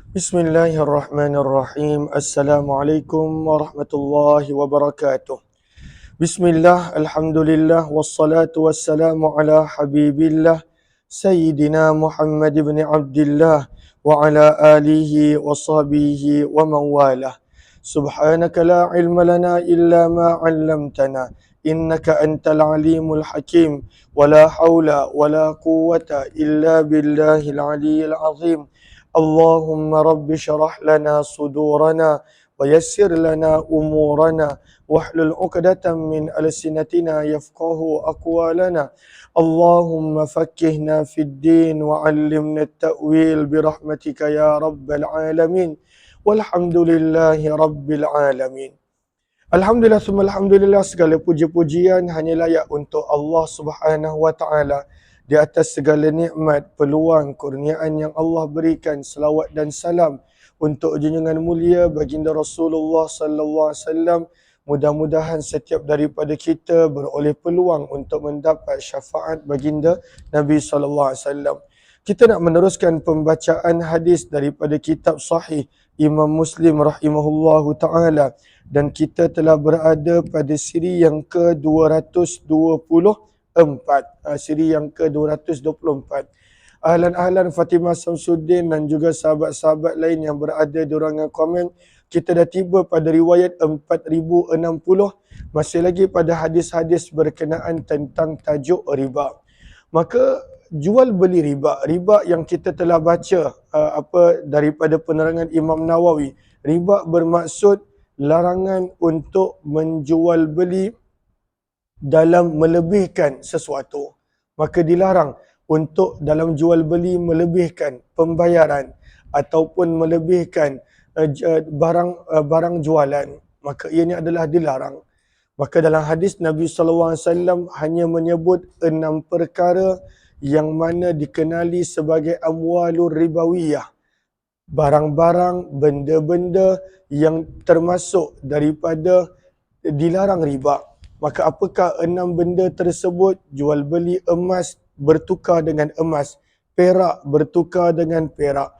Bismillahirrahmanirrahim. Assalamualaikum warahmatullahi wabarakatuh. Bismillah, alhamdulillah, wassalatu wassalamu ala habibillah, Sayyidina Muhammad ibn Abdullah, wa ala alihi wa sahbihi wa mawalah. Subhanaka la ilma lana illa ma 'allamtana, innaka antal alimul hakim, wa la hawla wa la quwwata illa billahil aliyyil azim. Allahumma rabbi syarah lana sudurana, wa yassir lana umurana, wahlul 'uqdatam min alsinatina yafqahu aqwalana. Allahumma faqqihna fid din wa 'allimna at-ta'wil bi rahmatika ya rabbal alamin. Walhamdulillahi rabbil alamin. Alhamdulillah summa alhamdulillah, segala puji-pujian hanya layak untuk Allah Subhanahu wa taala di atas segala nikmat, peluang, kurniaan yang Allah berikan. Selawat dan salam untuk junjungan mulia baginda Rasulullah sallallahu alaihi wasallam. Mudah-mudahan setiap daripada kita beroleh peluang untuk mendapat syafaat baginda Nabi sallallahu alaihi wasallam. Kita nak meneruskan pembacaan hadis daripada kitab Sahih Imam Muslim rahimahullahu taala, dan kita telah berada pada siri yang ke-224. Siri yang ke-224. Ahlan Fatimah Samsuddin dan juga sahabat-sahabat lain yang berada di ruangan komen. Kita dah tiba pada riwayat 4060, masih lagi pada hadis-hadis berkenaan tentang tajuk riba. Maka jual beli riba yang kita telah baca daripada penerangan Imam Nawawi. Riba bermaksud larangan untuk menjual beli dalam melebihkan sesuatu. Maka dilarang untuk dalam jual beli melebihkan pembayaran ataupun melebihkan barang jualan. Maka ianya adalah dilarang. Maka dalam hadis Nabi SAW hanya menyebut 6 perkara yang mana dikenali sebagai amwalur ribawiyah. Barang-barang, benda-benda yang termasuk daripada dilarang riba. Maka apakah 6 benda tersebut? Jual beli emas bertukar dengan emas, perak bertukar dengan perak,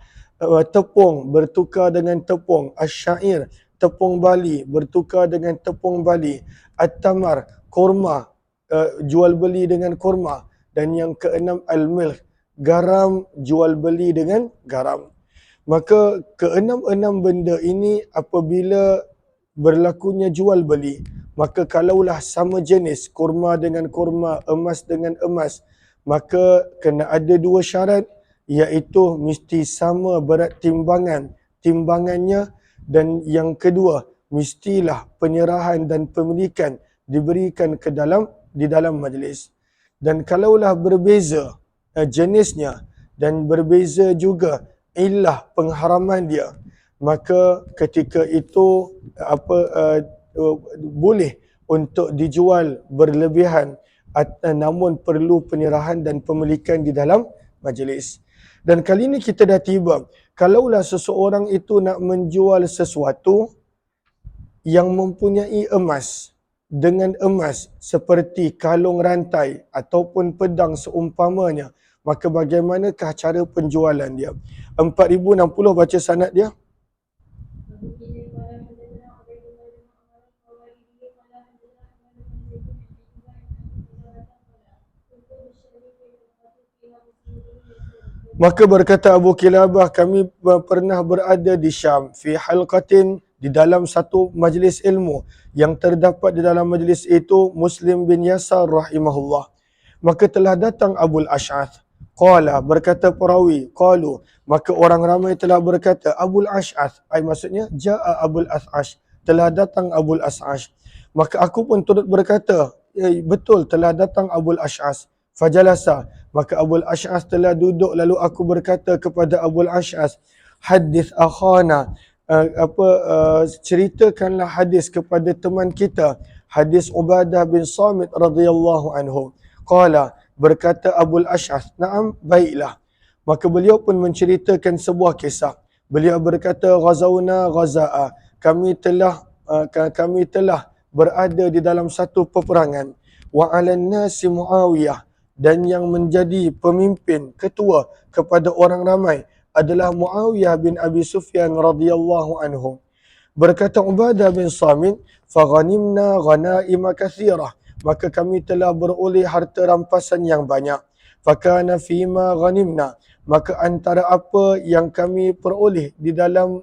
tepung bertukar dengan tepung, asyair, tepung bali bertukar dengan tepung bali, at-tamar, kurma, jual beli dengan kurma, dan yang keenam al-milh, garam, jual beli dengan garam. Maka keenam-enam benda ini apabila berlakunya jual beli, maka kalaulah sama jenis, kurma dengan kurma, emas dengan emas, maka kena ada 2 syarat, iaitu mesti sama berat timbangannya, dan yang kedua, mestilah penyerahan dan pemilikan diberikan di dalam majlis. Dan kalaulah berbeza jenisnya dan berbeza juga illah pengharaman dia, maka ketika itu boleh untuk dijual berlebihan, namun perlu penyerahan dan pemilikan di dalam majlis. Dan kali ini kita dah tiba, kalaulah seseorang itu nak menjual sesuatu yang mempunyai emas dengan emas seperti kalung rantai ataupun pedang seumpamanya, maka bagaimanakah cara penjualan dia? 4060 baca sanad dia. Maka berkata Abu Kilabah, kami pernah berada di Syam, fi halqatin, di dalam satu majlis ilmu, yang terdapat di dalam majlis itu Muslim bin Yasar rahimahullah. Maka telah datang Abul Ash'ath. Qala, berkata perawi, qalu, maka orang ramai telah berkata, Abul Ash'ath, maksudnya ja'a Abul Ash'ath, telah datang Abul Ash'ath. Maka aku pun turut berkata, betul telah datang Abul Ash'ath. Fajalasa, maka Abul Ash'ath telah duduk, lalu aku berkata kepada Abul Ash'ath, hadith akhana, ceritakanlah hadis kepada teman kita, hadis Ubadah bin Samit radhiyallahu anhu. Qala, berkata Abul Ash'ath, na'am, baiklah. Maka beliau pun menceritakan sebuah kisah. Beliau berkata, ghazawna ghaza'a, kami telah berada di dalam satu peperangan. Wa 'alan nasi Muawiyah, dan yang menjadi pemimpin, ketua kepada orang ramai adalah Muawiyah bin Abi Sufyan radhiyallahu anhu. Berkata Ubadah bin Samit, "Faghanimna ghanaima katsirah." Maka kami telah beroleh harta rampasan yang banyak. Fakana fima ghanimna. Maka antara apa yang kami peroleh di dalam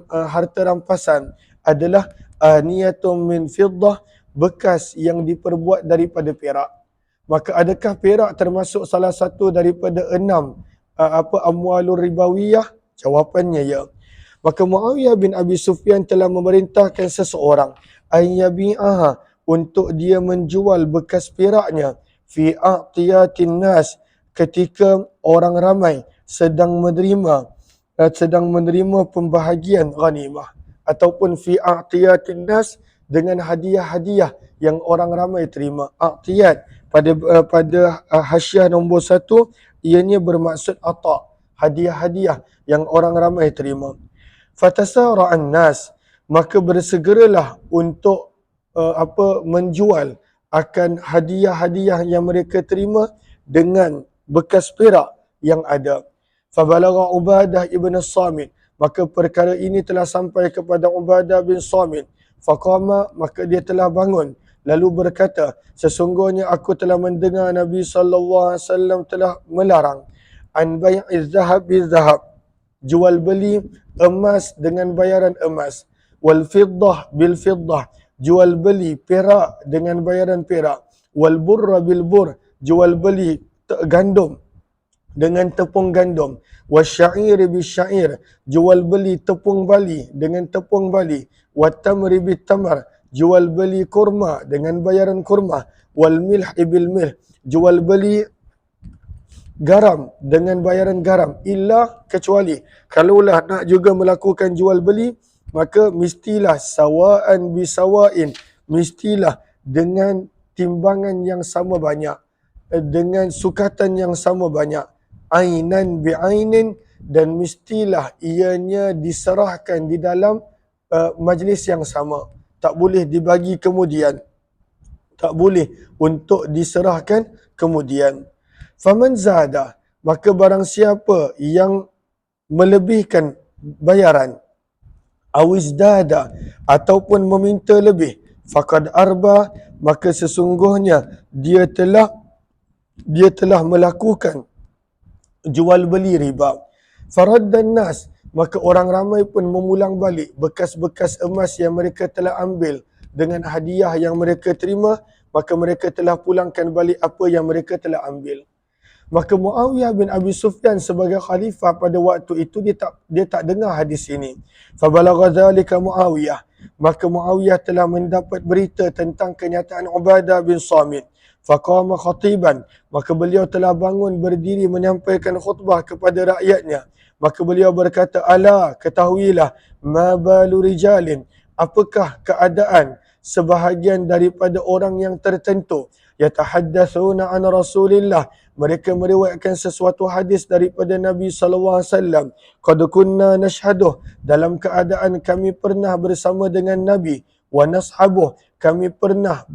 harta rampasan adalah aniyatun min fiddah, bekas yang diperbuat daripada perak. Maka adakah perak termasuk salah satu daripada 6 amwalur ribawiyah? Jawapannya ya. Maka Muawiyah bin Abi Sufyan telah memerintahkan seseorang ayyabi'aha, untuk dia menjual bekas peraknya fi a'tiyatin nas, ketika orang ramai sedang menerima pembahagian ghanimah, ataupun fi a'tiyatin nas, dengan hadiah-hadiah yang orang ramai terima. A'tiyat pada hasyiah nombor 1 ianya bermaksud ata', hadiah-hadiah yang orang ramai terima. Fatasara'an nas, maka bersegeralah untuk menjual akan hadiah-hadiah yang mereka terima dengan bekas perak yang ada. Fabalagha Ubadah ibn Samit, maka perkara ini telah sampai kepada Ubadah bin Samit. Faqama, maka dia telah bangun lalu berkata, sesungguhnya aku telah mendengar Nabi sallallahu alaihi wasallam telah melarang an bai'iz zahab bil zahab, jual beli emas dengan bayaran emas, wal fiddah bil fiddah, jual beli perak dengan bayaran perak, wal burra bil bur, jual beli gandum dengan tepung gandum, wasyair bis syair, jual beli tepung bali dengan tepung bali, wat tamri bit tamar, jual beli kurma dengan bayaran kurma, wal milh bil milh, jual beli garam dengan bayaran garam, illa, kecuali kalaulah nak juga melakukan jual beli, maka mestilah sawaan bisawain, mestilah dengan timbangan yang sama banyak, dengan sukatan yang sama banyak, ainan bi'ainin, dan mestilah ianya diserahkan di dalam majlis yang sama, tak boleh dibagi kemudian, tak boleh untuk diserahkan kemudian. Faman zada, maka barang siapa yang melebihkan bayaran, awizdada, ataupun meminta lebih, faqad arba, maka sesungguhnya dia telah melakukan jual beli riba. Faraddan nas, maka orang ramai pun memulang balik bekas-bekas emas yang mereka telah ambil dengan hadiah yang mereka terima, maka mereka telah pulangkan balik apa yang mereka telah ambil. Maka Muawiyah bin Abi Sufyan sebagai khalifah pada waktu itu dia tak dengar hadis ini. Fabalagha dzalika Muawiyah, maka Muawiyah telah mendapat berita tentang kenyataan Ubadah bin Samit. Faqama khatiban, maka beliau telah bangun berdiri menyampaikan khutbah kepada rakyatnya. Maka beliau berkata, ala, ketahuilah, ma balu rijalin, apakah keadaan sebahagian daripada orang yang tertentu, yatahaddatsuna an Rasulillah, mereka meriwayatkan sesuatu hadis daripada Nabi sallallahu alaihi wasallam, qad kunna nashhaduh, dalam keadaan kami pernah bersama dengan Nabi, wa nashabuh, kami pernah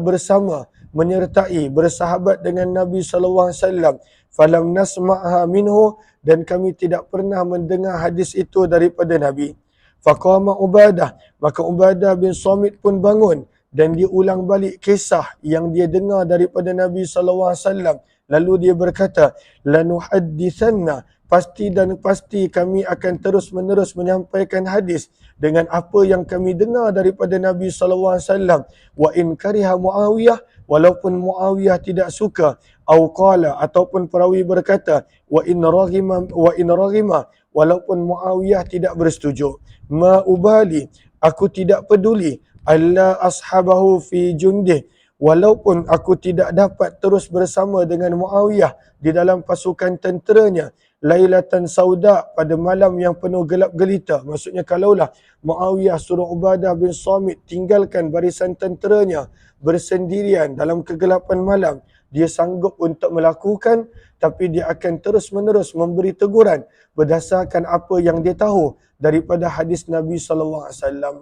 bersama, menyertai, bersahabat dengan Nabi sallallahu alaihi wasallam, falam nasma'ha minhu, dan kami tidak pernah mendengar hadis itu daripada Nabi. Faqama Ubadah, maka Ubadah bin Samit pun bangun dan dia ulang balik kisah yang dia dengar daripada Nabi sallallahu alaihi wasallam. Lalu dia berkata, lanuhaddithanna, pasti dan pasti kami akan terus-menerus menyampaikan hadis dengan apa yang kami dengar daripada Nabi sallallahu alaihi wasallam. Wa in kariha Muawiyah, walaupun Muawiyah tidak suka, au qala, ataupun perawi berkata, wa in raghima, walaupun Muawiyah tidak bersetuju, ma ubali, aku tidak peduli, alla ashabahu fi jundih, walaupun aku tidak dapat terus bersama dengan Muawiyah di dalam pasukan tenteranya, lailatan sauda, pada malam yang penuh gelap gelita. Maksudnya kalaulah Muawiyah suruh Ubadah bin Samit tinggalkan barisan tenteranya bersendirian dalam kegelapan malam, dia sanggup untuk melakukan, tapi dia akan terus-menerus memberi teguran berdasarkan apa yang dia tahu daripada hadis Nabi sallallahu alaihi wasallam.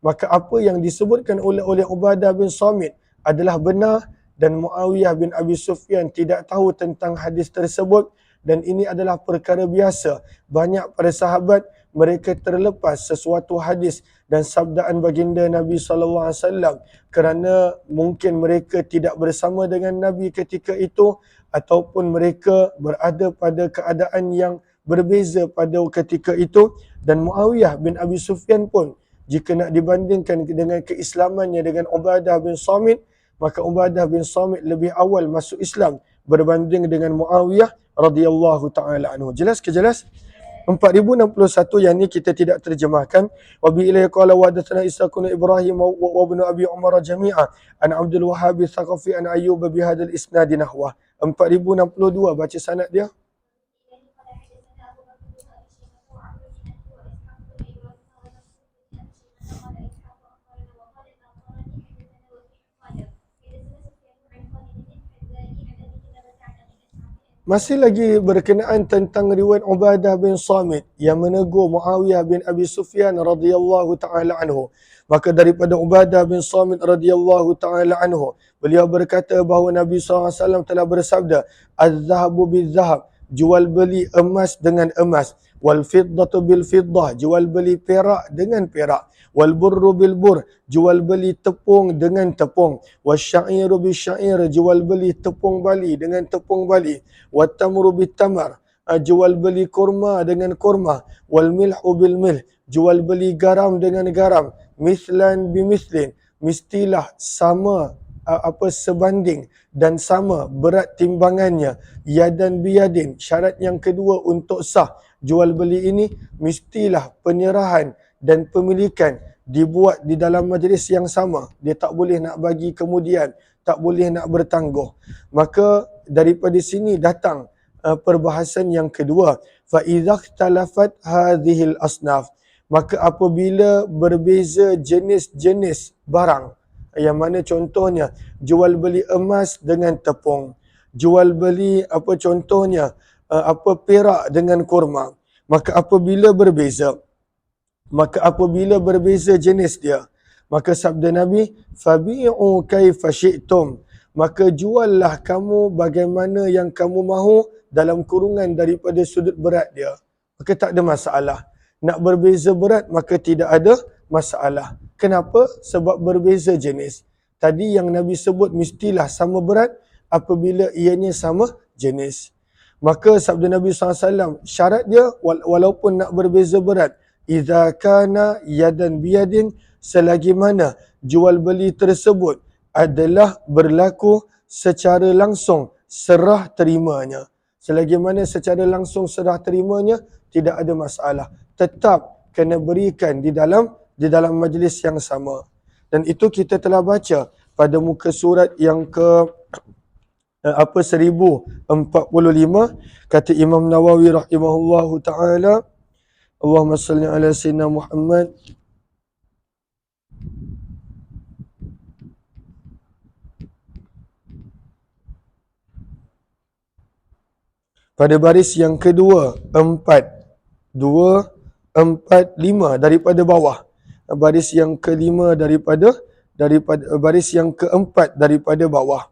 Maka apa yang disebutkan oleh Ubadah bin Samit adalah benar, dan Muawiyah bin Abi Sufyan tidak tahu tentang hadis tersebut, dan ini adalah perkara biasa. Banyak para sahabat mereka terlepas sesuatu hadis dan sabdaan baginda Nabi SAW kerana mungkin mereka tidak bersama dengan Nabi ketika itu ataupun mereka berada pada keadaan yang berbeza pada ketika itu. Dan Muawiyah bin Abi Sufyan pun, jika nak dibandingkan dengan keislamannya dengan Ubadah bin Samit, maka Ubadah bin Samit lebih awal masuk Islam berbanding dengan Muawiyah radhiyallahu taala anhu. Jelas ke jelas? 4061 yang ni kita tidak terjemahkan. Wa bi ilaihi qala wa hadatsana Ishaqun Ibrahim wa ibn Abi Umar jami'a an Abdul Wahhab Tsaqafi an Ayyub bi hadzal isnad nahwa. 4062 baca sanad dia. Masih lagi berkenaan tentang riwayat Ubadah bin Samit yang menegur Muawiyah bin Abi Sufyan radhiyallahu taala anhu. Maka daripada Ubadah bin Samit radhiyallahu taala anhu, beliau berkata bahawa Nabi SAW telah bersabda, "Az-zahabu bil-zahab", jual beli emas dengan emas, wal fiddatu bil fiddah, jual beli perak dengan perak, wal burru bil bur, jual beli tepung dengan tepung, wasyairu bil syair, jual beli tepung bali dengan tepung bali, wat tamru bit tamar, jual beli kurma dengan kurma, wal milhu bil milh, jual beli garam dengan garam, mislan bimislin, mestilah sama sebanding dan sama berat timbangannya, yadan biyadin. Syarat yang kedua untuk sah jual beli ini, mestilah penyerahan dan pemilikan dibuat di dalam majlis yang sama. Dia tak boleh nak bagi kemudian, tak boleh nak bertangguh. Maka daripada sini datang perbahasan yang kedua, fa idza ikhtalafat hadhil asnaf, maka apabila berbeza jenis-jenis barang, yang mana contohnya jual beli emas dengan tepung, jual beli contohnya perak dengan kurma, maka apabila berbeza jenis dia, maka sabda Nabi, fabi'u kaifa syi'tum, maka juallah kamu bagaimana yang kamu mahu dalam kurungan daripada sudut berat dia. Maka tak ada masalah. Nak berbeza berat maka tidak ada masalah. Kenapa? Sebab berbeza jenis. Tadi yang Nabi sebut mestilah sama berat apabila ianya sama jenis. Maka sabda Nabi SAW, syarat dia walaupun nak berbeza berat, idza kana yadan biyadin, selagi mana jual beli tersebut adalah berlaku secara langsung serah terimanya. Selagi mana secara langsung serah terimanya, tidak ada masalah. Tetap kena berikan di dalam majlis yang sama. Dan itu kita telah baca pada muka surat yang ke 1045, kata Imam Nawawi rahimahullahu taala, Allahumma salli ala sayyidina Muhammad. Pada baris yang kedua, 4, 2, 4, 5 daripada bawah. Baris yang kelima daripada baris yang keempat daripada bawah.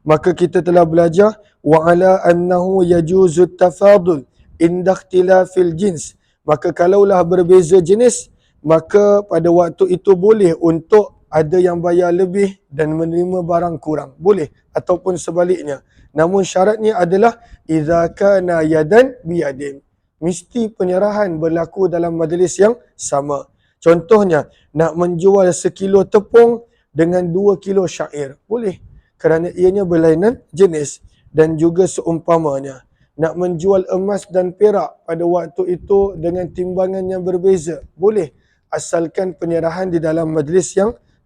Maka kita telah belajar wa ala annahu yajuzu tafadul inda ikhtilafil jins. Maka kalaulah berbeza jenis, maka pada waktu itu boleh untuk ada yang bayar lebih dan menerima barang kurang. Boleh, ataupun sebaliknya. Namun syaratnya adalah idza kana yadan biyadin. Mesti penyerahan berlaku dalam majlis yang sama. Contohnya, nak menjual 1 kilo tepung dengan 2 kilo syair. Boleh, kerana ianya berlainan jenis. Dan juga seumpamanya, nak menjual emas dan perak pada waktu itu dengan timbangan yang berbeza. Boleh, asalkan penyerahan di dalam majlis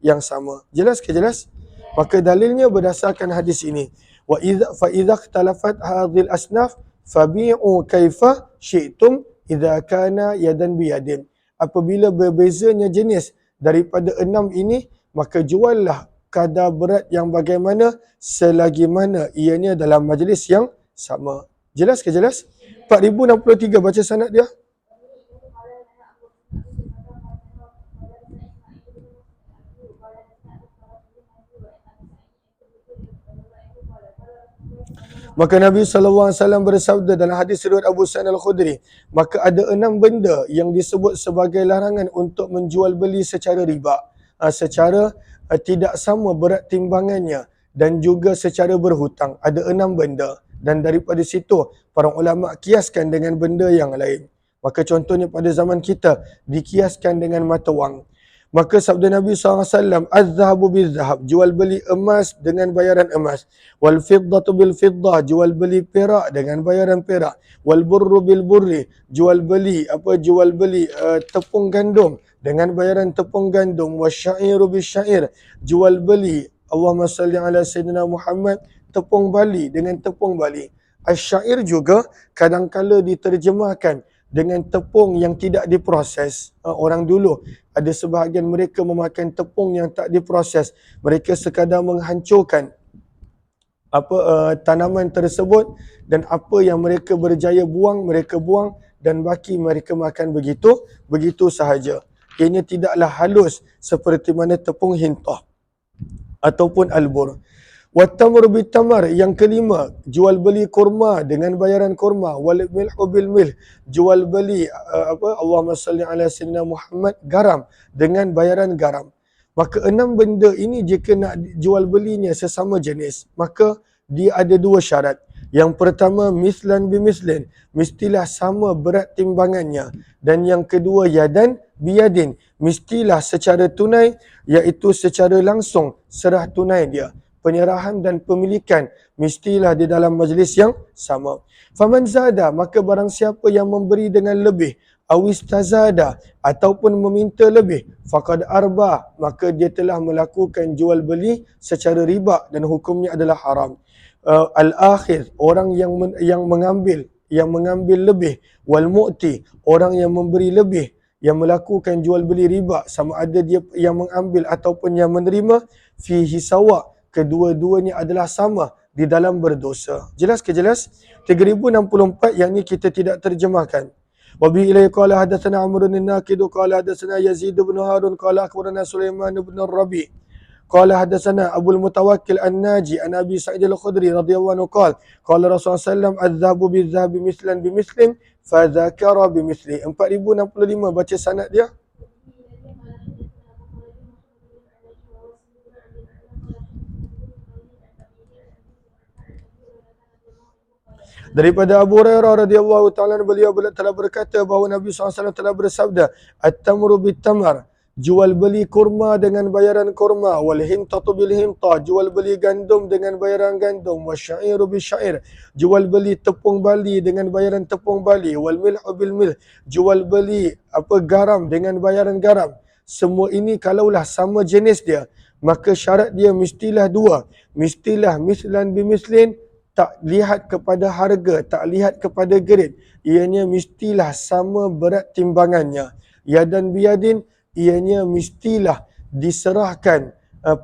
yang sama. Jelas ke jelas? Maka dalilnya berdasarkan hadis ini. Wa idza fa idza ikhtalafat hadhil asnaf fabi'u kaifa syi'tum idza kana yadan biyadin. Apabila berbezanya jenis daripada 6 ini, maka juallah kadar berat yang bagaimana selagi mana ianya dalam majlis yang sama. Jelas ke jelas? 4063 baca sanad dia. Maka Nabi SAW bersabda dalam hadis riwayat Abu Sa'id Al-Khudri, maka ada 6 benda yang disebut sebagai larangan untuk menjual beli secara riba. Secara tidak sama berat timbangannya dan juga secara berhutang. Ada 6 benda. Dan daripada situ, para ulama kiaskan dengan benda yang lain. Maka contohnya pada zaman kita, dikiaskan dengan mata wang. Maka sabda Nabi SAW, az-zahabu bil-zahab, jual beli emas dengan bayaran emas. Wal fiddatu bil fiddah, jual beli perak dengan bayaran perak. Wal burru bil burri, jual beli tepung gandum dengan bayaran tepung gandum. Wasyairu bil syair, jual beli Allahumma salli ala sayyidina Muhammad, tepung bali dengan tepung bali. Asyair juga kadang-kala diterjemahkan dengan tepung yang tidak diproses. Orang dulu ada sebahagian mereka memakan tepung yang tak diproses. Mereka sekadar menghancurkan tanaman tersebut dan apa yang mereka berjaya buang, mereka buang dan baki mereka makan begitu sahaja. Ini tidaklah halus seperti mana tepung hintah ataupun albur. Wattamru bitamar, yang kelima, jual beli kurma dengan bayaran kurma. Wal milhu bil milh, jual beli Allahumma salli ala sayyidina Muhammad, garam dengan bayaran garam. Maka 6 benda ini jika nak jual belinya sesama jenis, maka dia ada 2 syarat. Yang pertama, mislan bimislin, mestilah sama berat timbangannya. Dan yang kedua, yadan biyadin, mestilah secara tunai, iaitu secara langsung serah tunai dia. Penyerahan dan pemilikan mestilah di dalam majlis yang sama. Faman zada, maka barang siapa yang memberi dengan lebih, awistazada, ataupun meminta lebih, faqad arba, maka dia telah melakukan jual beli secara riba dan hukumnya adalah haram. Al-akhir, orang yang mengambil lebih. Wal mu'ti, orang yang memberi lebih, yang melakukan jual beli riba, sama ada dia yang mengambil ataupun yang menerima, fihi sawa, kedua-duanya adalah sama di dalam berdosa. Jelas ke jelas? 3064 yang ni kita tidak terjemahkan. Wa bi ilaihi qala hadatsana Amr bin Naqid qala hadatsana Yazid bin Harun qala akhbarana Sulaiman bin Rabi qala hadatsana Abu al-Mutawakkil An-Naji an Abi Sa'id Al-Khudri radhiyallahu anhu qala Rasulullah sallallahu adz-dzahabu bil-dzahabi mislan bimislin fa dzakara bimisli. 4065 baca sanad dia. Daripada Abu Hurairah radhiyallahu ta'ala beliau telah berkata bahawa Nabi SAW telah bersabda, at-tamru bit-tamar, jual beli kurma dengan bayaran kurma. Wal hintatu bil hintah, jual beli gandum dengan bayaran gandum. Wasyairu bil syair, jual beli tepung bali dengan bayaran tepung bali. Wal milhu bil milh, jual beli garam dengan bayaran garam. Semua ini kalaulah sama jenis dia, maka syarat dia mestilah 2. Mestilah mislan bimislin, tak lihat kepada harga, tak lihat kepada grade. Ianya mestilah sama berat timbangannya. Yadan biyadin, ianya mestilah diserahkan,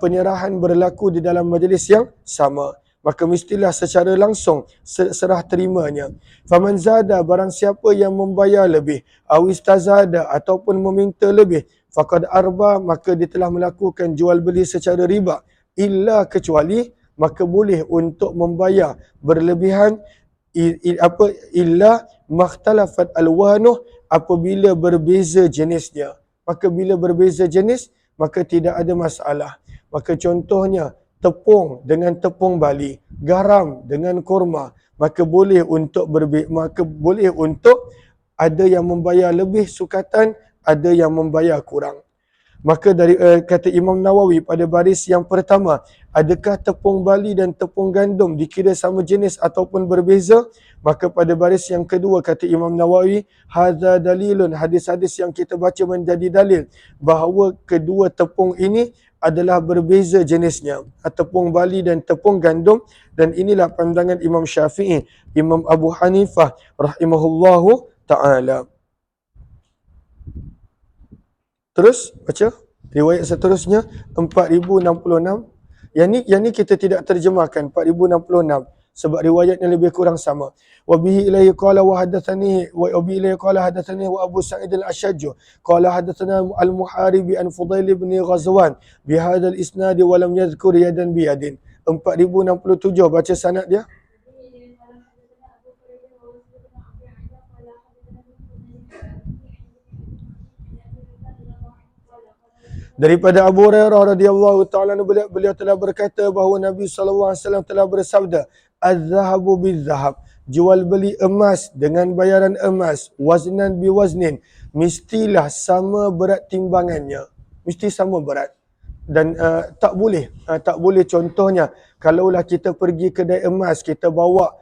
penyerahan berlaku di dalam majlis yang sama. Maka mestilah secara langsung serah terimanya. Faman zada, barang siapa yang membayar lebih, awistazada, ataupun meminta lebih, faqad arba, maka dia telah melakukan jual beli secara riba. Illa, kecuali, maka boleh untuk membayar berlebihan, illa makhtalafat alwanuh, apabila berbeza jenisnya. Maka bila berbeza jenis, maka tidak ada masalah. Maka contohnya tepung dengan tepung bali, garam dengan kurma, maka boleh untuk ada yang membayar lebih sukatan, ada yang membayar kurang. Maka dari kata Imam Nawawi pada baris yang pertama, adakah tepung bali dan tepung gandum dikira sama jenis ataupun berbeza? Maka pada baris yang kedua kata Imam Nawawi, hadza dalilun, hadis-hadis yang kita baca menjadi dalil bahawa kedua tepung ini adalah berbeza jenisnya, tepung bali dan tepung gandum. Dan inilah pandangan Imam Syafi'i, Imam Abu Hanifah rahimahullahu ta'ala. Terus baca riwayat seterusnya 4066. Yang ni kita tidak terjemahkan 4066 sebab riwayatnya lebih kurang sama. Wa bihi ilaihi qala wa hadatsani wa bihi ilaihi qala hadatsani wa Abu Sa'id al-Ashajj qala hadatsana al-Muharibi an Fudail bin Ghazwan bi hadzal isnad wa lam yadhkur yadan bi yadin. 4067 baca sanad dia. Daripada Abu Hurairah radhiyallahu taala beliau telah berkata bahawa Nabi sallallahu alaihi wasallam telah bersabda, "Az-zahabu biz-zahab." Jual beli emas dengan bayaran emas, waznan biwaznin, mestilah sama berat timbangannya. Mesti sama berat. Dan tak boleh contohnya kalaulah kita pergi kedai emas, kita bawa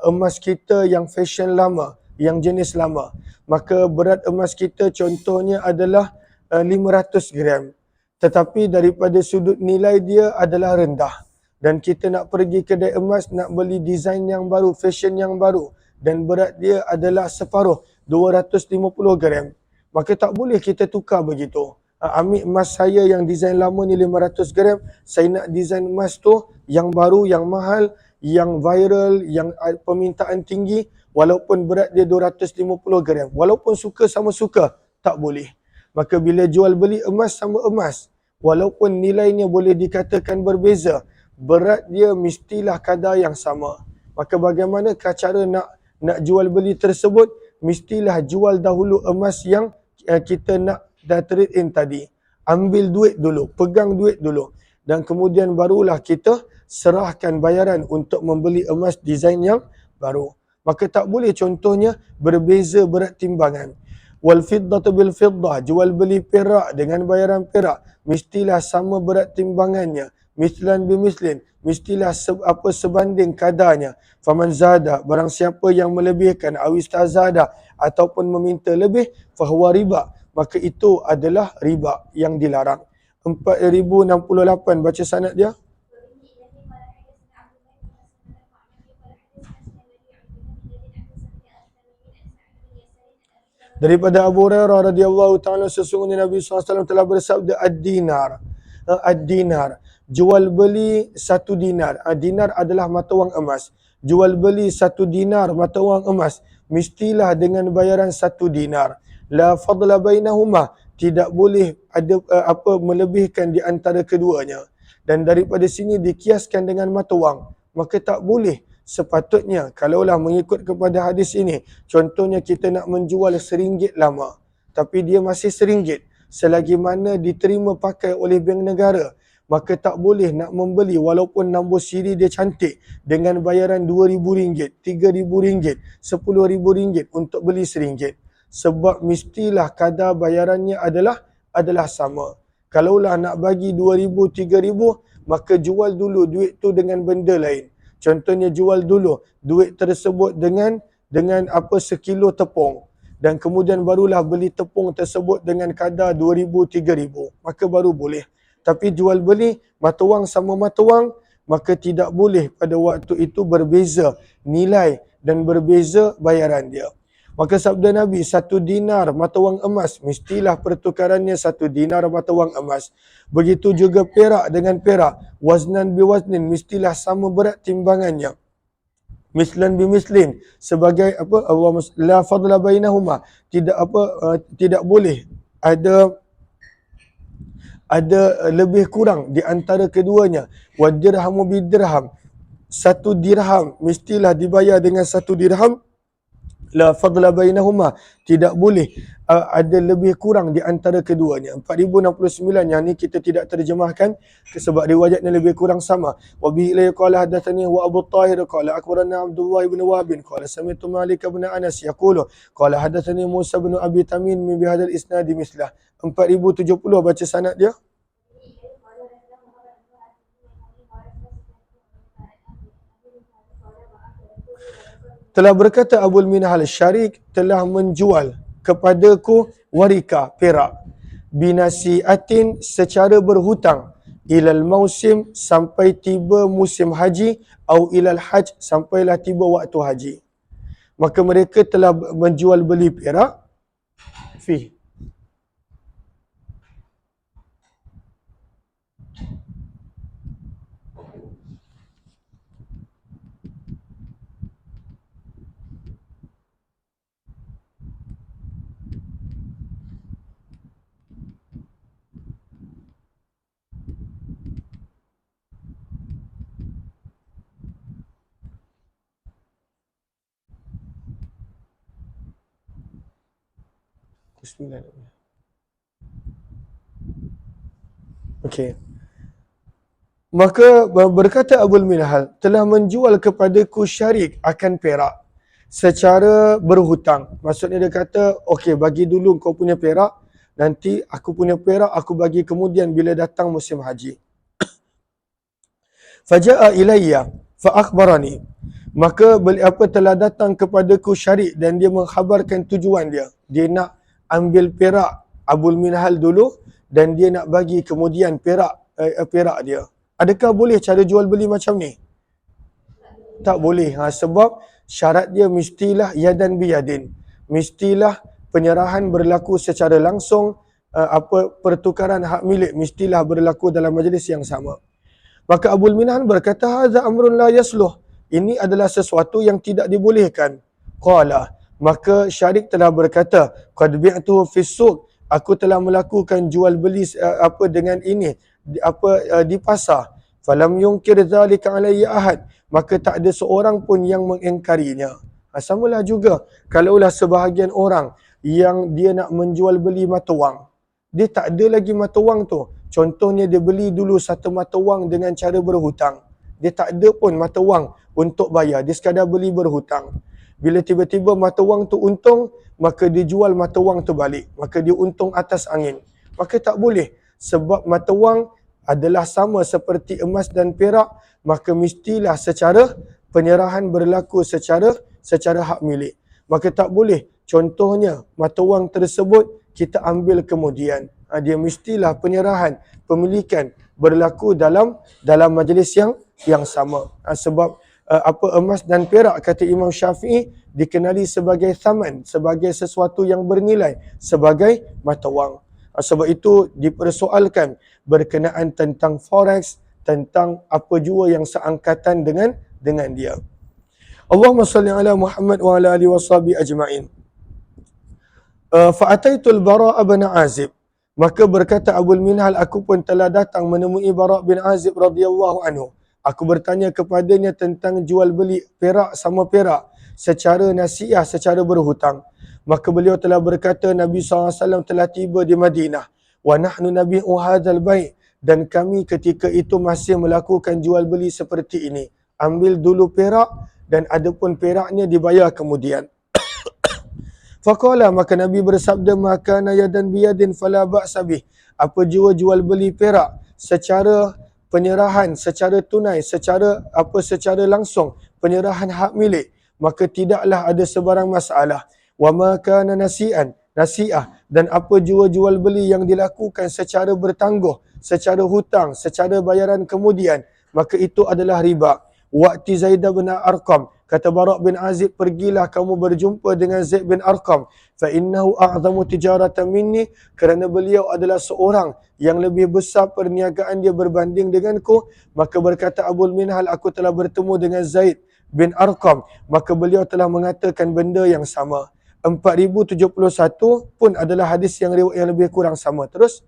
emas kita yang fashion lama, yang jenis lama, maka berat emas kita contohnya adalah 500 gram, tetapi daripada sudut nilai dia adalah rendah, dan kita nak pergi kedai emas nak beli design yang baru, fashion yang baru, dan berat dia adalah separuh, 250 gram, maka tak boleh kita tukar begitu. Ambil emas saya yang design lama ni 500 gram, saya nak design emas tu yang baru, yang mahal, yang viral, yang permintaan tinggi, walaupun berat dia 250 gram. Walaupun suka sama suka, tak boleh. Maka bila jual beli emas sama emas, walaupun nilainya boleh dikatakan berbeza, berat dia mestilah kadar yang sama. Maka bagaimanakah cara nak jual beli tersebut? Mestilah jual dahulu emas yang kita nak dah trade in tadi. Ambil duit dulu, pegang duit dulu, dan kemudian barulah kita serahkan bayaran untuk membeli emas design yang baru. Maka tak boleh contohnya berbeza berat timbangan. Wal fiddatu bil fiddah, jual beli perak dengan bayaran perak, mestilah sama berat timbangannya. Mislan bimislin, mestilah sebanding kadarnya. Faman zada, barang siapa yang melebihkan, awistazada, ataupun meminta lebih, fahuwa riba, maka itu adalah riba yang dilarang. 4068 baca sanad dia. Daripada Abu Hurairah radhiyallahu taala, sesungguhnya Nabi SAW telah bersabda, ad-dinar, ad-dinar, jual beli satu dinar. Dinar adalah mata wang emas. Jual beli satu dinar mata wang emas, mestilah dengan bayaran satu dinar. La fadla bainahuma, tidak boleh ada melebihkan di antara keduanya. Dan daripada sini dikiaskan dengan mata wang, maka tak boleh. Sepatutnya kalaulah mengikut kepada hadis ini, contohnya kita nak menjual RM1 lama, tapi dia masih RM1, selagi mana diterima pakai oleh bank negara, maka tak boleh nak membeli walaupun nombor siri dia cantik dengan bayaran RM2,000, RM3,000, RM10,000 untuk beli RM1. Sebab mestilah kadar bayarannya adalah sama. Kalaulah nak bagi RM2,000, RM3,000, maka jual dulu duit tu dengan benda lain. Contohnya jual dulu duit tersebut dengan sekilo tepung, dan kemudian barulah beli tepung tersebut dengan kadar RM2,000, RM3,000, maka baru boleh. Tapi jual beli mata wang sama mata wang, maka tidak boleh pada waktu itu berbeza nilai dan berbeza bayaran dia. Maka sabda Nabi, satu dinar mata wang emas, mestilah pertukarannya satu dinar mata wang emas. Begitu juga perak dengan perak, waznan biwaznin, mestilah sama berat timbangannya. Mislan bimislin, sebagai la fadla bainahuma, tidak boleh ada lebih kurang di antara keduanya. Wa dirhamu bidirham, satu dirham mestilah dibayar dengan satu dirham. La fadla bainahuma, tidak boleh ada lebih kurang di antara keduanya. 4069 yang ni kita tidak terjemahkan sebab riwayatnya lebih kurang sama. Wa bihi la qala hadatsani wa Abu Tahir qala akhbarana Abdullah ibn Wahb qala sami'tu Malik ibn Anas yaqulu qala hadatsani Musa ibn Abi Tamim min bihadzal isnad mislah. 4070 baca sanad dia. Telah berkata Abul Minhal Syarik telah menjual kepadaku warika perak binasiatin secara berhutang ilal mausim sampai tiba musim haji atau ilal haj sampailah tiba waktu haji. Maka mereka telah menjual beli perak fi Bismillahirrahmanirrahim. Okey. Maka berkata Abul Minhal, telah menjual kepadaku syarik akan perak secara berhutang. Maksudnya dia kata, okey bagi dulu kau punya perak, nanti aku punya perak aku bagi kemudian bila datang musim haji. Faja'a ilayya fa akhbarani. Maka telah datang kepadaku syarik dan dia mengkhabarkan tujuan dia. Dia nak ambil perak Abul Minhal dulu dan dia nak bagi kemudian perak dia. Adakah boleh cara jual beli macam ni? Tak boleh. Sebab syarat dia mestilah yadan biyadin. Mestilah penyerahan berlaku secara langsung, pertukaran hak milik mestilah berlaku dalam majlis yang sama. Maka Abul Minhal berkata, hadza amrun la yasluh. Ini adalah sesuatu yang tidak dibolehkan. Qala, maka syarik telah berkata, qad bi'tuhu fis suq. Aku telah melakukan jual beli dengan ini di pasar. Falam yunkir dzalika alayya ahad. Maka tak ada seorang pun yang mengingkarinya. Samalah juga kalaulah sebahagian orang yang dia nak menjual beli mata wang. Dia tak ada lagi mata wang tu. Contohnya dia beli dulu satu mata wang dengan cara berhutang. Dia tak ada pun mata wang untuk bayar. Dia sekadar beli berhutang. Bila tiba-tiba mata wang tu untung, maka dia jual mata wang tu balik. Maka dia untung atas angin. Maka tak boleh. Sebab mata wang adalah sama seperti emas dan perak, maka mestilah secara penyerahan berlaku secara hak milik. Maka tak boleh. Contohnya, mata wang tersebut kita ambil kemudian. Dia mestilah penyerahan, pemilikan berlaku dalam majlis yang sama. Sebab emas dan perak kata Imam Syafi'i dikenali sebagai thaman, sebagai sesuatu yang bernilai, sebagai mata wang. Sebab itu dipersoalkan berkenaan tentang forex, tentang apa jua yang seangkatan dengan dia. Allahumma salli ala Muhammad wa ala alihi washabihi ajma'in. Fa'ataitul Bara' bin Azib. Maka berkata Abul Minhal, aku pun telah datang menemui Bara' bin Azib radhiyallahu anhu. Aku bertanya kepadanya tentang jual beli perak sama perak secara nasiah, secara berhutang. Maka beliau telah berkata Nabi SAW telah tiba di Madinah. Wa nahnu nabi'u hadzal bai'. Dan kami ketika itu masih melakukan jual beli seperti ini. Ambil dulu perak dan adapun peraknya dibayar kemudian. Faqala, maka Nabi bersabda, maka yadan biyadin fala ba'sa bih. Apa jua jual beli perak secara penyerahan, secara tunai, secara langsung, penyerahan hak milik, maka tidaklah ada sebarang masalah. Wa ma kana nasi'ah, dan apa jua jual beli yang dilakukan secara bertangguh, secara hutang, secara bayaran kemudian, maka itu adalah riba. Waqti Zaid bin Arqam, kata Bara' bin Azib, pergilah kamu berjumpa dengan Zaid bin Arqam. Fa innahu a'zamu tijaratan minni, kerana beliau adalah seorang yang lebih besar perniagaan dia berbanding denganku. Maka berkata Abul Minhal, aku telah bertemu dengan Zaid bin Arqam, maka beliau telah mengatakan benda yang sama. 4071 pun adalah hadis yang riwayat yang lebih kurang sama. Terus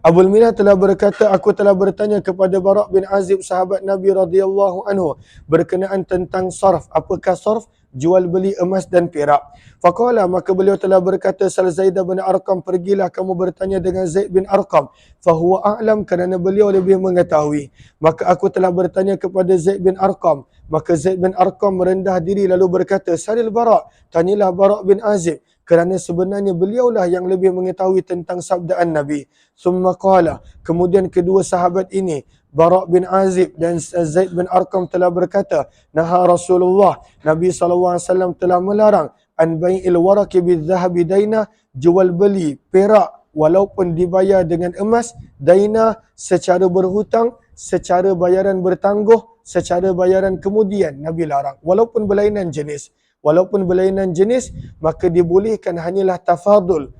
Abul Minhal telah berkata, aku telah bertanya kepada Bara' bin Azib, sahabat Nabi radhiyallahu anhu, berkenaan tentang sarf. Apakah sarf? Jual beli emas dan perak. Faqala, maka beliau telah berkata, Sal Zaid bin Arqam, pergilah kamu bertanya dengan Zaid bin Arqam. Fahuwa a'lam, kerana beliau lebih mengetahui. Maka aku telah bertanya kepada Zaid bin Arqam. Maka Zaid bin Arqam merendah diri lalu berkata, Salil Bara', tanyalah Bara' bin Azib, kerana sebenarnya beliaulah yang lebih mengetahui tentang sabdaan Nabi. Summa qala, kemudian kedua sahabat ini, Bara' bin Azib dan Zaid bin Arqam, telah berkata, Naha Rasulullah, Nabi SAW telah melarang an bai'il waraqi bidzahabi daina, jual beli perak walaupun dibayar dengan emas, daina secara berhutang, secara bayaran bertangguh, secara bayaran kemudian. Nabi larang walaupun berlainan jenis. Walaupun berlainan jenis, maka dibolehkan hanyalah tafadul,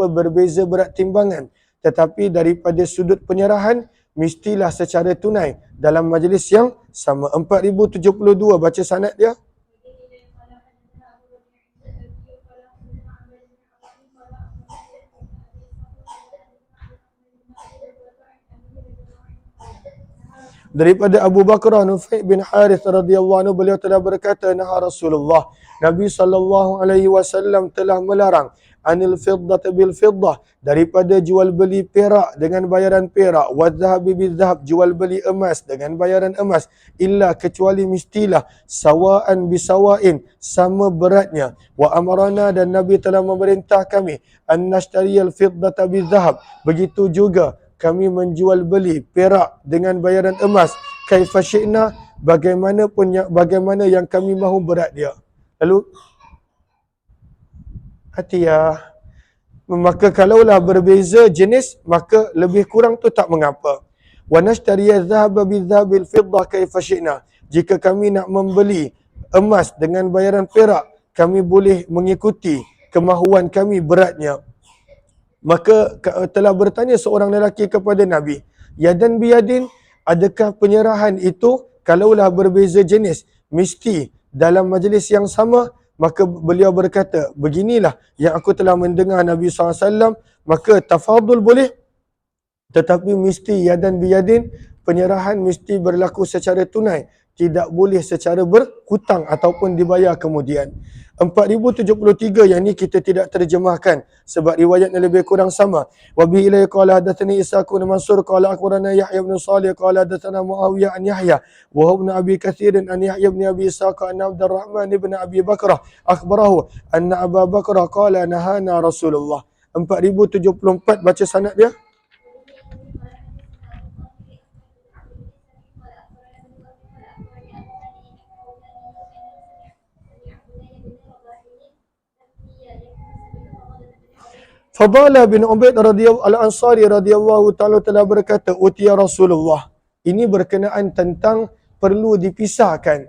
berbeza berat timbangan. Tetapi daripada sudut penyerahan, mestilah secara tunai dalam majlis yang sama. 4072, baca sanad dia. Daripada Abu Bakar Nufai bin Harith radhiyallahu anhu, beliau telah berkata, nah Rasulullah, Nabi SAW telah melarang anil fiddati bil fiddah, daripada jual beli perak dengan bayaran perak, wa dhahabi bil dhahab, jual beli emas dengan bayaran emas, illa kecuali mestilah sawaan bisawain, sama beratnya. Wa amarana, dan Nabi telah memerintah kami an nashtariyal fiddata bil dhahab, begitu juga kami menjual beli perak dengan bayaran emas, kaifa syi'na, bagaimana yang kami mahu berat dia. Lalu hati ya, maka kalaulah berbeza jenis, maka lebih kurang tu tak mengapa. Wa nashtariya dhahaba bidhabil fiddah kaifa syi'na, jika kami nak membeli emas dengan bayaran perak, kami boleh mengikuti kemahuan kami beratnya. Maka telah bertanya seorang lelaki kepada Nabi, yadan biyadin, adakah penyerahan itu kalaulah berbeza jenis mesti dalam majlis yang sama? Maka beliau berkata, beginilah yang aku telah mendengar Nabi SAW, maka tafadul boleh, tetapi mesti yadan biyadin, penyerahan mesti berlaku secara tunai, tidak boleh secara berhutang ataupun dibayar kemudian. 4073 yang ni kita tidak terjemahkan sebab riwayatnya lebih kurang sama. Wa bi ilai qala hadatsani Isa bin Mansur qala akhbarana Yahya bin Salih qala hadatsana Muawiyah an Yahya wa ibn Abi Katsir an Yahya bin Abi Ishaq an Abdurrahman bin Abi Bakrah akhbarahu anna Abu Bakrah qala nahana Rasulullah. 4074 baca sanad dia. Fadalah bin Ubaid al-Ansari radhiyallahu ta'ala telah berkata, utiya Rasulullah. Ini berkenaan tentang perlu dipisahkan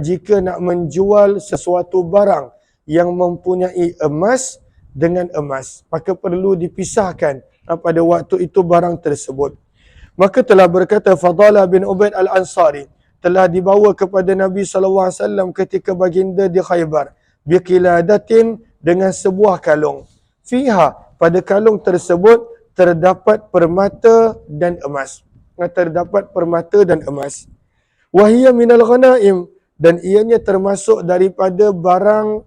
jika nak menjual sesuatu barang yang mempunyai emas dengan emas. Maka perlu dipisahkan pada waktu itu barang tersebut. Maka telah berkata Fadalah bin Ubaid al-Ansari, telah dibawa kepada Nabi SAW ketika baginda di Khaybar. Biqiladatin, dengan sebuah kalung. Fiha, pada kalung tersebut terdapat permata dan emas. Terdapat permata dan emas. Wahiyya minal ghanaim, dan ianya termasuk daripada barang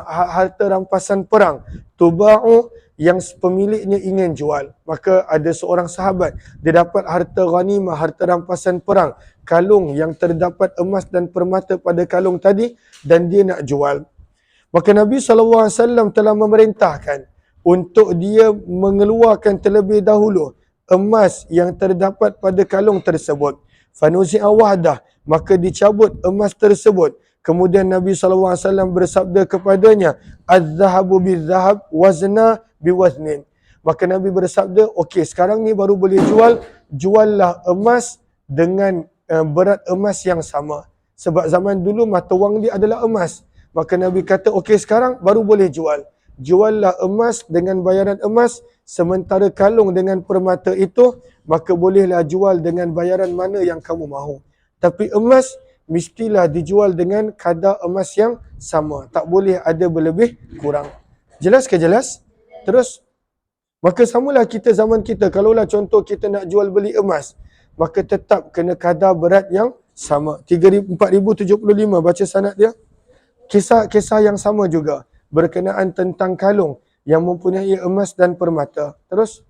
harta rampasan perang. Tuba'u, yang pemiliknya ingin jual. Maka ada seorang sahabat, dia dapat harta ghanimah, harta rampasan perang, kalung yang terdapat emas dan permata pada kalung tadi, dan dia nak jual. Maka Nabi SAW telah memerintahkan untuk dia mengeluarkan terlebih dahulu emas yang terdapat pada kalung tersebut. Fanuzi'a wahdah, maka dicabut emas tersebut. Kemudian Nabi SAW bersabda kepadanya, az-zahabu bil-zahab, wazna biwaznin. Maka Nabi bersabda, okey, sekarang ni baru boleh jual, juallah emas dengan berat emas yang sama. Sebab zaman dulu mata wang dia adalah emas. Maka Nabi kata, okey, sekarang baru boleh jual. Juallah emas dengan bayaran emas, sementara kalung dengan permata itu, maka bolehlah jual dengan bayaran mana yang kamu mahu. Tapi emas mestilah dijual dengan kadar emas yang sama. Tak boleh ada berlebih kurang. Jelas ke jelas? Terus, maka samalah kita zaman kita, kalaulah contoh kita nak jual beli emas, maka tetap kena kadar berat yang sama. 4075 baca sanad dia. Kisah yang sama juga berkenaan tentang kalung yang mempunyai emas dan permata. Terus,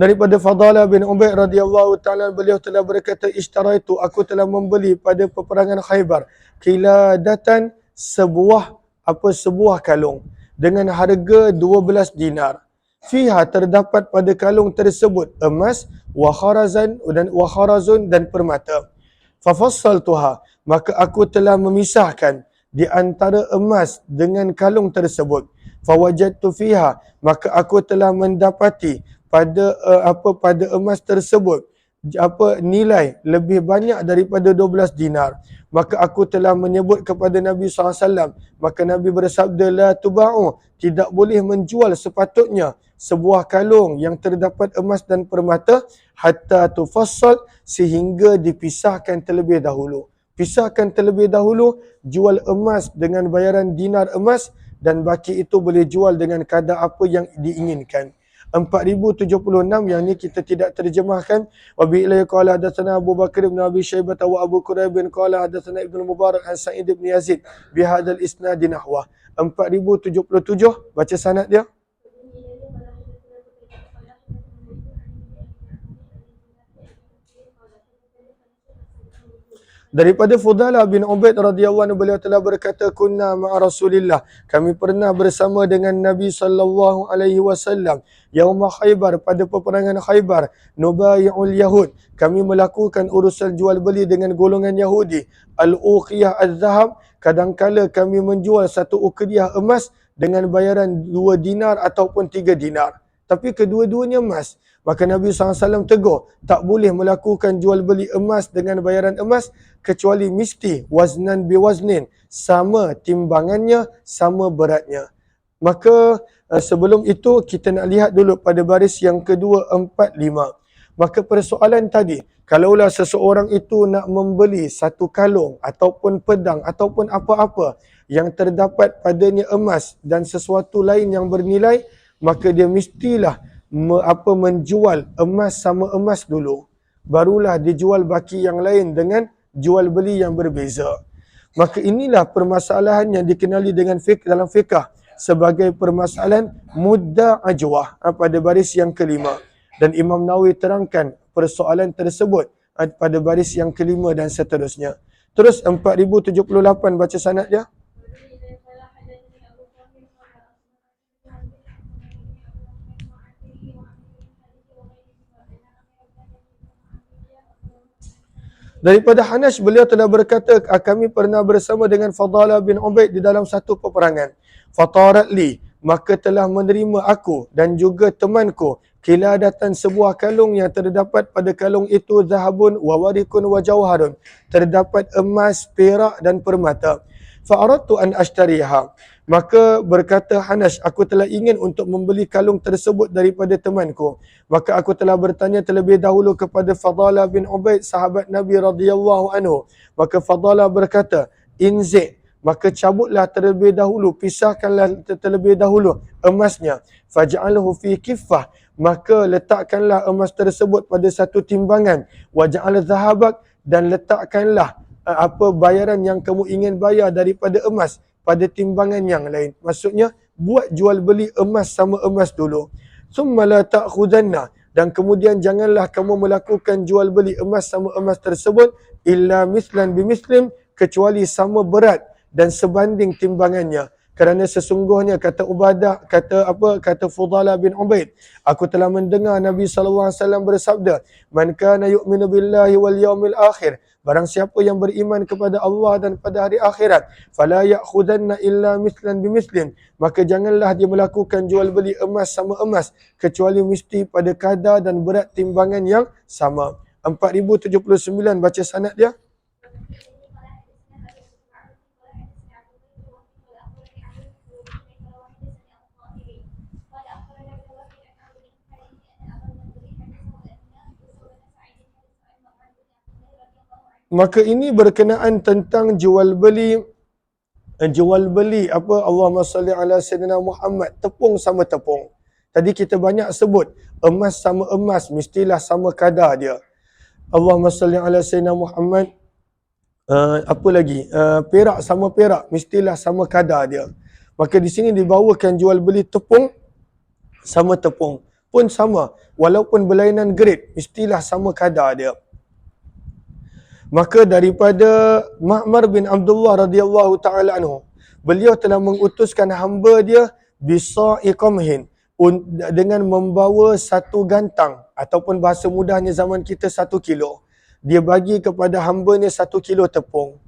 daripada Fadalah bin Ubaid radhiyallahu ta'ala, beliau telah berkata, ishtaraitu, aku telah membeli pada peperangan Khaybar, qiladatan, sebuah kalung dengan harga 12 dinar. Fiha, terdapat pada kalung tersebut emas, wa kharazun dan permata. Fafassaltuha, maka aku telah memisahkan di antara emas dengan kalung tersebut. Fawajadtu fiha, maka aku telah mendapati pada emas tersebut nilai lebih banyak daripada 12 dinar. Maka aku telah menyebut kepada Nabi SAW. Maka Nabi bersabda, la tuba'u, tidak boleh menjual sepatutnya sebuah kalung yang terdapat emas dan permata hatta tufassal, sehingga dipisahkan terlebih dahulu. Pisahkan terlebih dahulu, jual emas dengan bayaran dinar emas dan baki itu boleh jual dengan kadar apa yang diinginkan. 4076 yang ni kita tidak terjemahkan. Wa bi ilaihi qala hadatsana Abu Bakar bin Abi Syaibah wa Abu Quraib bin qala hadatsana Ibnu Mubarak an Sa'id bin Yazid bi hadzal isnad nahwa. 4077 baca sanad dia. Daripada Fudalah bin Ubaid radhiyallahu anhu, beliau telah berkata, kunna ma'a Rasulillah, kami pernah bersama dengan Nabi sallallahu alaihi wasallam yauma Khaybar, pada peperangan Khaybar, nubayi'ul yahud, kami melakukan urusan jual beli dengan golongan Yahudi, al-uqiyah az-zahab, kadangkala kami menjual satu uqiyah emas dengan bayaran 2 dinar ataupun 3 dinar, tapi kedua-duanya emas. Maka Nabi SAW tegur, tak boleh melakukan jual beli emas dengan bayaran emas kecuali mesti waznan biwaznin, sama timbangannya, sama beratnya. Maka sebelum itu kita nak lihat dulu pada baris yang kedua, 4, 5. Maka persoalan tadi, kalaulah seseorang itu nak membeli satu kalung ataupun pedang ataupun apa-apa yang terdapat padanya emas dan sesuatu lain yang bernilai, maka dia mestilah menjual emas sama emas dulu, barulah dijual baki yang lain dengan jual beli yang berbeza. Maka inilah permasalahan yang dikenali dengan dalam fiqh sebagai permasalahan mudda ajwah pada baris yang kelima, dan Imam Nawawi terangkan persoalan tersebut pada baris yang kelima dan seterusnya. Terus 4078 baca sanad dia. Daripada Hanash, beliau telah berkata, kami pernah bersama dengan Fadalah bin Ubaid di dalam satu peperangan. Fatarat li, maka telah menerima aku dan juga temanku kiladatan sebuah kalung yang terdapat pada kalung itu zahabun wa warikun wa jawharun, terdapat emas, perak dan permata. Fa'aradtu an ashtariha, maka berkata Hanash, aku telah ingin untuk membeli kalung tersebut daripada temanku. Maka aku telah bertanya terlebih dahulu kepada Fadalah bin Ubaid, sahabat Nabi radhiyallahu anhu. Maka Fadalah berkata, inzi', maka cabutlah terlebih dahulu, pisahkanlah terlebih dahulu emasnya. Faj'alhu fi kiffah, maka letakkanlah emas tersebut pada satu timbangan. Waj'al zahabak, dan letakkanlah apa bayaran yang kamu ingin bayar daripada emas pada timbangan yang lain. Maksudnya, buat jual beli emas sama emas dulu. Summa la ta'khudanna, dan kemudian janganlah kamu melakukan jual beli emas sama emas tersebut illa mislan bimislim, kecuali sama berat dan sebanding timbangannya. Kerana sesungguhnya kata Fudalah bin Ubaid, aku telah mendengar Nabi SAW bersabda, man kana yu'minu billahi wal yaumil akhir, barang siapa yang beriman kepada Allah dan pada hari akhirat, fala ya'khudanna illa mislan bimislim, maka janganlah dia melakukan jual beli emas sama emas kecuali mesti pada kadar dan berat timbangan yang sama. 4079 baca sanad dia. Maka ini berkenaan tentang jual beli apa, Allahumma salli ala sayyidina Muhammad, tepung sama tepung. Tadi kita banyak sebut emas sama emas mestilah sama kadar dia. Allahumma salli ala sayyidina Muhammad, apa lagi, perak sama perak mestilah sama kadar dia. Maka di sini dibawakan jual beli tepung sama tepung pun sama, walaupun berlainan grade mestilah sama kadar dia. Maka daripada Ma'mar bin Abdullah radhiyallahu ta'ala anhu, beliau telah mengutuskan hamba dia bisa'i qamhin, dengan membawa satu gantang, ataupun bahasa mudahnya zaman kita 1 kilo. Dia bagi kepada hambanya 1 kilo tepung.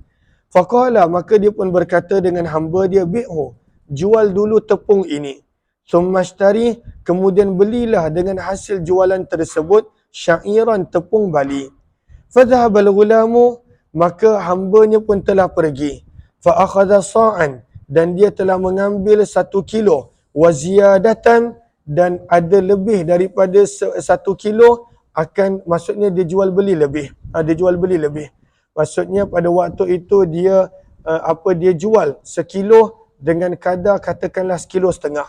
Faqala, maka dia pun berkata dengan hamba dia, bi'hu, jual dulu tepung ini. Summashtari, kemudian belilah dengan hasil jualan tersebut syairan, tepung bali. Fadhahabal ghulamu, maka hambanya pun telah pergi. Fa'akhadha sa'an, dan dia telah mengambil 1 kilo. Wa ziyadatan, dan ada lebih daripada 1 kilo, maksudnya dia jual beli lebih. Dia jual beli lebih. Maksudnya pada waktu itu dia dia jual sekilo dengan kadar katakanlah sekilo setengah.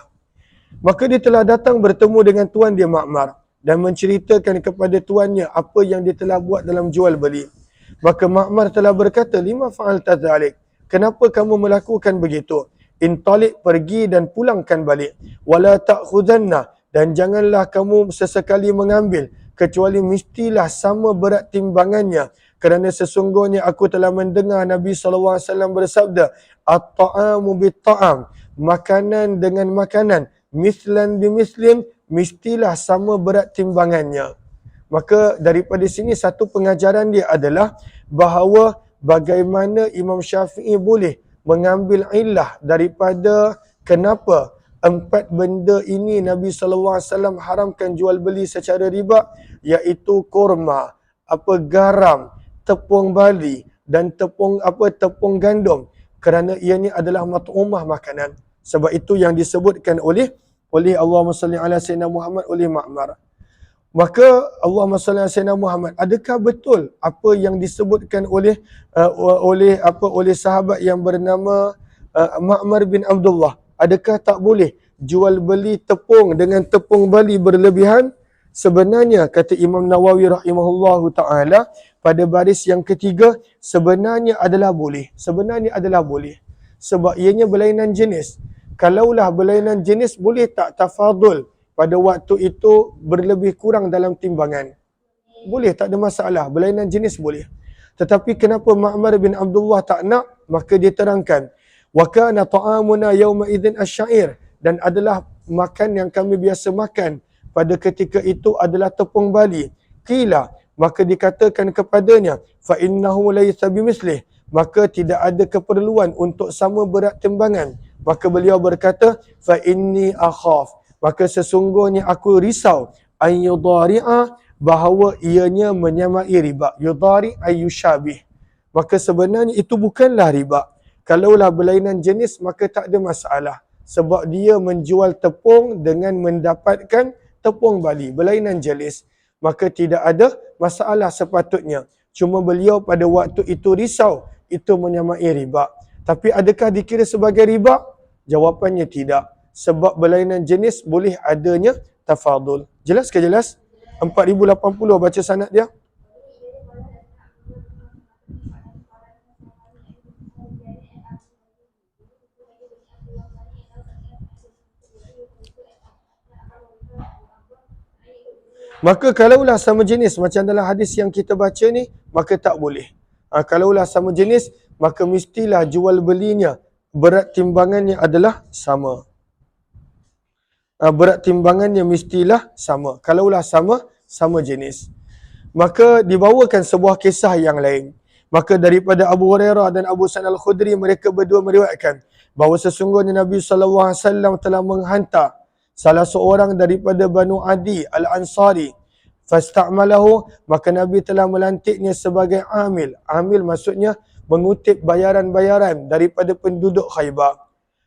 Maka dia telah datang bertemu dengan tuan dia Ma'mar dan menceritakan kepada tuannya apa yang dia telah buat dalam jual beli. Maka Ma'mar telah berkata, lima fa'alta dzalik? Kenapa kamu melakukan begitu? Intalik, pergi dan pulangkan balik. Wala ta'khudanna, dan janganlah kamu sesekali mengambil kecuali mestilah sama berat timbangannya. Kerana sesungguhnya aku telah mendengar Nabi SAW bersabda, at-ta'amu bit-ta'am, makanan dengan makanan, mislan bimislim, mestilah sama berat timbangannya. Maka daripada sini satu pengajaran dia adalah bahawa bagaimana Imam Syafi'i boleh mengambil illah daripada kenapa 4 benda ini Nabi SAW haramkan jual beli secara riba, iaitu kurma, garam, tepung bali dan tepung gandum, kerana ianya adalah mat'umah makanan. Sebab itu yang disebutkan oleh Allahumma salli ala sayyidina Muhammad oleh Ma'mar. Maka Allahumma salli ala sayyidina Muhammad, adakah betul apa yang disebutkan oleh sahabat yang bernama Ma'mar bin Abdullah? Adakah tak boleh jual beli tepung dengan tepung bali berlebihan? Sebenarnya kata Imam Nawawi rahimahullahu taala pada baris yang ketiga, sebenarnya adalah boleh. Sebenarnya adalah boleh. Sebab ianya berlainan jenis. Kalaulah berlainan jenis, boleh tak tafadul pada waktu itu berlebih kurang dalam timbangan? Boleh, tak ada masalah. Berlainan jenis boleh. Tetapi kenapa Ma'mar bin Abdullah tak nak? Maka dia terangkan, wa kana ta'amuna yawma idzin asy-syair, dan adalah makan yang kami biasa makan pada ketika itu adalah tepung bali. Qila, maka dikatakan kepadanya, fa innahu laysa bimislih, maka tidak ada keperluan untuk sama berat timbangan. Maka beliau berkata, fa inni akhaf, maka sesungguhnya aku risau, an yudari'a, bahawa ianya menyamai riba. Yudari ayyushabih, maka sebenarnya itu bukanlah riba. Kalaulah berlainan jenis maka tak ada masalah, sebab dia menjual tepung dengan mendapatkan tepung bali, berlainan jenis, maka tidak ada masalah sepatutnya. Cuma beliau pada waktu itu risau itu menyamai riba. Tapi adakah dikira sebagai riba? Jawapannya tidak. Sebab berlainan jenis boleh adanya tafadul. Jelas ke jelas? 4080 baca sanad dia. Maka kalaulah sama jenis macam dalam hadis yang kita baca ni, maka tak boleh. Kalaulah sama jenis, maka mestilah jual belinya berat timbangannya adalah sama. Berat timbangannya mestilah sama. Kalaulah sama jenis. Maka dibawakan sebuah kisah yang lain. Maka daripada Abu Hurairah dan Abu Sa'id Al-Khudri, mereka berdua meriwayatkan bahawa sesungguhnya Nabi SAW telah menghantar salah seorang daripada Banu Adi Al-Ansari, fasta'malahu, maka Nabi telah melantiknya sebagai amil. Amil maksudnya mengutip bayaran-bayaran daripada penduduk Khaybar.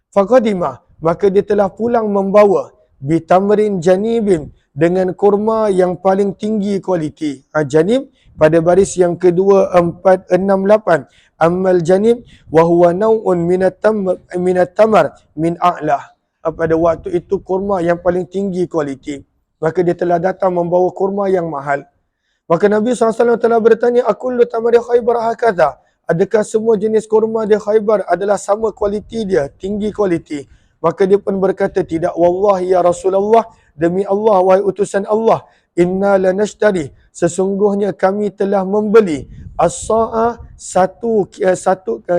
Faqadimah, maka dia telah pulang membawa bitamrin janibin, dengan kurma yang paling tinggi kualiti. Janib pada baris yang kedua 468. Ammal janib wa huwa naw'un minat tamar min a'lah. Pada waktu itu kurma yang paling tinggi kualiti. Maka dia telah datang membawa kurma yang mahal. Maka Nabi SAW telah bertanya, akullu tamari Khaybar hakadha? Adakah semua jenis kurma di Khaybar adalah sama kualiti dia, tinggi kualiti? Maka dia pun berkata, tidak. Wallahi ya Rasulullah, demi Allah wahai utusan Allah, inna lanashtari, sesungguhnya kami telah membeli as-sa'a, satu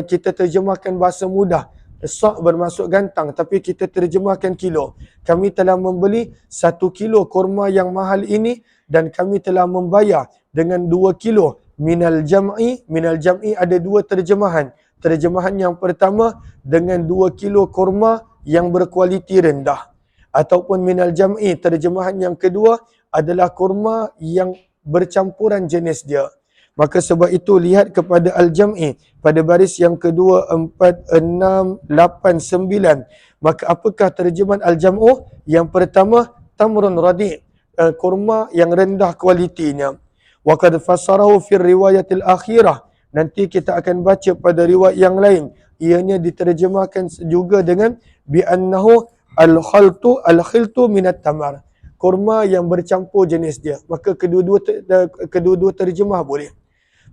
kita terjemahkan bahasa mudah, sa' bermaksud gantang, tapi kita terjemahkan kilo. Kami telah membeli 1 kilo kurma yang mahal ini, dan kami telah membayar dengan 2 kilo minal jam'i. Minal jam'i ada 2 terjemahan. Terjemahan yang pertama dengan 2 kilo kurma yang berkualiti rendah. Ataupun minal jam'i, terjemahan yang kedua adalah kurma yang bercampuran jenis dia. Maka sebab itu lihat kepada Al-Jam'i pada baris yang kedua 4689. Maka apakah terjemahan Al-Jam'u? Yang pertama, tamrun radi', kurma yang rendah kualitinya. Wa qad fassarahu fi riwayatil akhirah, Nanti kita akan baca pada riwayat yang lain. Ianya diterjemahkan juga dengan bi'annahu al-khiltu minat tamar. Kurma yang bercampur jenis dia. Maka kedua-dua terjemah boleh.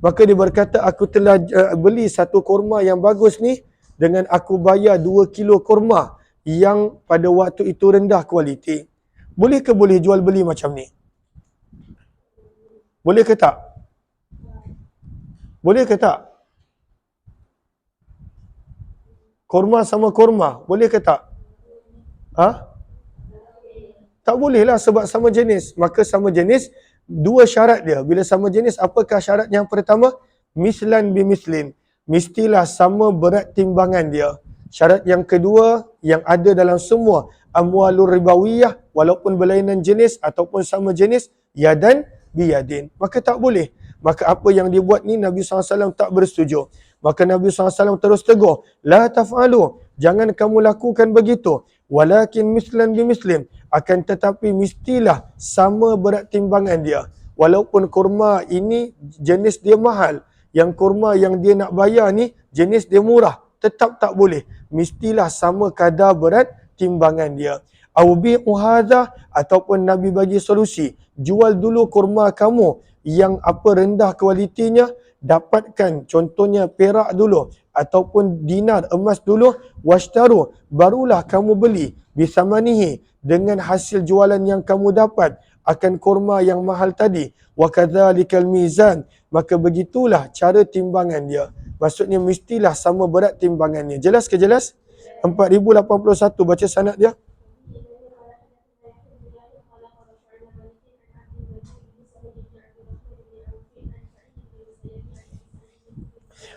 Maka dia berkata, aku telah beli satu kurma yang bagus ni dengan aku bayar 2 kilo kurma yang pada waktu itu rendah kualiti. Boleh ke boleh jual beli macam ni? Boleh ke tak? Boleh ke tak? Kurma sama kurma, boleh ke tak? Ha? Tak boleh lah sebab sama jenis. Maka sama jenis, dua syarat dia. Bila sama jenis, apakah syarat yang pertama? Mislan bimislin. Mestilah sama berat timbangan dia. Syarat yang kedua, yang ada dalam semua amwalur ribawiyah, walaupun berlainan jenis ataupun sama jenis, yadan biyadin. Maka tak boleh. Maka apa yang dibuat ni Nabi SAW tak bersetuju. Maka Nabi SAW terus tegur, la taf'alu, jangan kamu lakukan begitu. Walakin mislan bimislim, akan tetapi mestilah sama berat timbangan dia. Walaupun kurma ini jenis dia mahal, yang kurma yang dia nak bayar ni jenis dia murah, tetap tak boleh. Mestilah sama kadar berat timbangan dia. Au bi'u hadha, ataupun Nabi bagi solusi, jual dulu kurma kamu yang apa rendah kualitinya, dapatkan contohnya perak dulu ataupun dinar emas dulu, washtaru, barulah kamu beli bisamanihi, dengan hasil jualan yang kamu dapat akan kurma yang mahal tadi. Wa kadzalikal mizan, maka begitulah cara timbangan dia. Maksudnya mestilah sama berat timbangannya. Jelas ke jelas? 4081 baca sanad dia.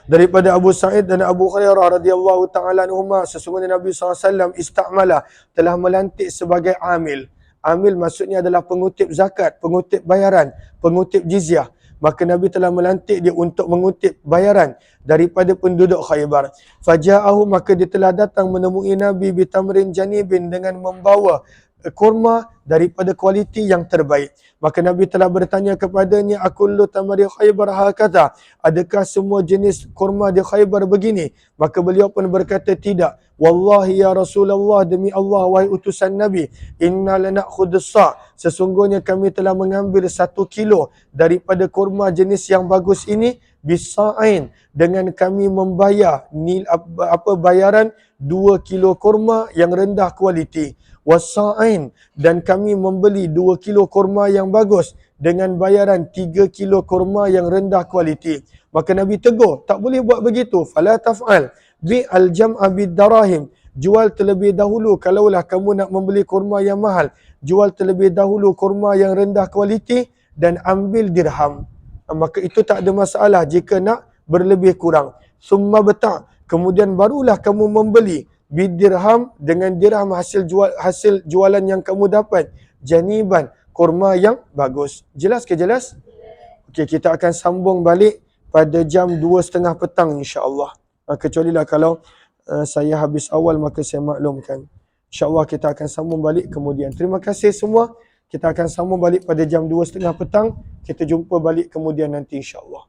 Daripada Abu Sa'id dan Abu Hurairah radhiyallahu ta'ala anhuma, sesungguhnya Nabi SAW istamala, telah melantik sebagai amil. Amil maksudnya adalah pengutip zakat, pengutip bayaran, pengutip jizyah. Maka Nabi telah melantik dia untuk mengutip bayaran daripada penduduk Khaybar. Faja'ahu, maka dia telah datang menemui Nabi bitamrin janibin, dengan membawa kurma daripada kualiti yang terbaik. Maka Nabi telah bertanya kepadanya, akullu tamari Khaybar hakadha, adakah semua jenis kurma di Khaybar begini? Maka beliau pun berkata, tidak. Wallahi ya Rasulullah, demi Allah wahai utusan Nabi, inna lanakhudus sa', sesungguhnya kami telah mengambil 1 kilo daripada kurma jenis yang bagus ini, bisa'in, dengan kami membayar bayaran 2 kilo kurma yang rendah kualiti. Wasa'in, dan kami membeli 2 kilo kurma yang bagus dengan bayaran 3 kilo kurma yang rendah kualiti. Maka Nabi tegur, tak boleh buat begitu. Fala taf'al bi'al jam'a bid-darahim, jual terlebih dahulu kalaulah kamu nak membeli kurma yang mahal, jual terlebih dahulu kurma yang rendah kualiti dan ambil dirham. Maka itu tak ada masalah jika nak berlebih kurang. Summa beta', kemudian barulah kamu membeli bidirham, dengan dirham hasil jualan yang kamu dapat, janiban, kurma yang bagus. Jelas ke jelas? Okey, kita akan sambung balik pada jam 2.30 petang insya-Allah. Kecualilah kalau saya habis awal, maka saya maklumkan. InsyaAllah kita akan sambung balik kemudian. Terima kasih semua. Kita akan sambung balik pada jam 2.30 petang. Kita jumpa balik kemudian nanti insya-Allah.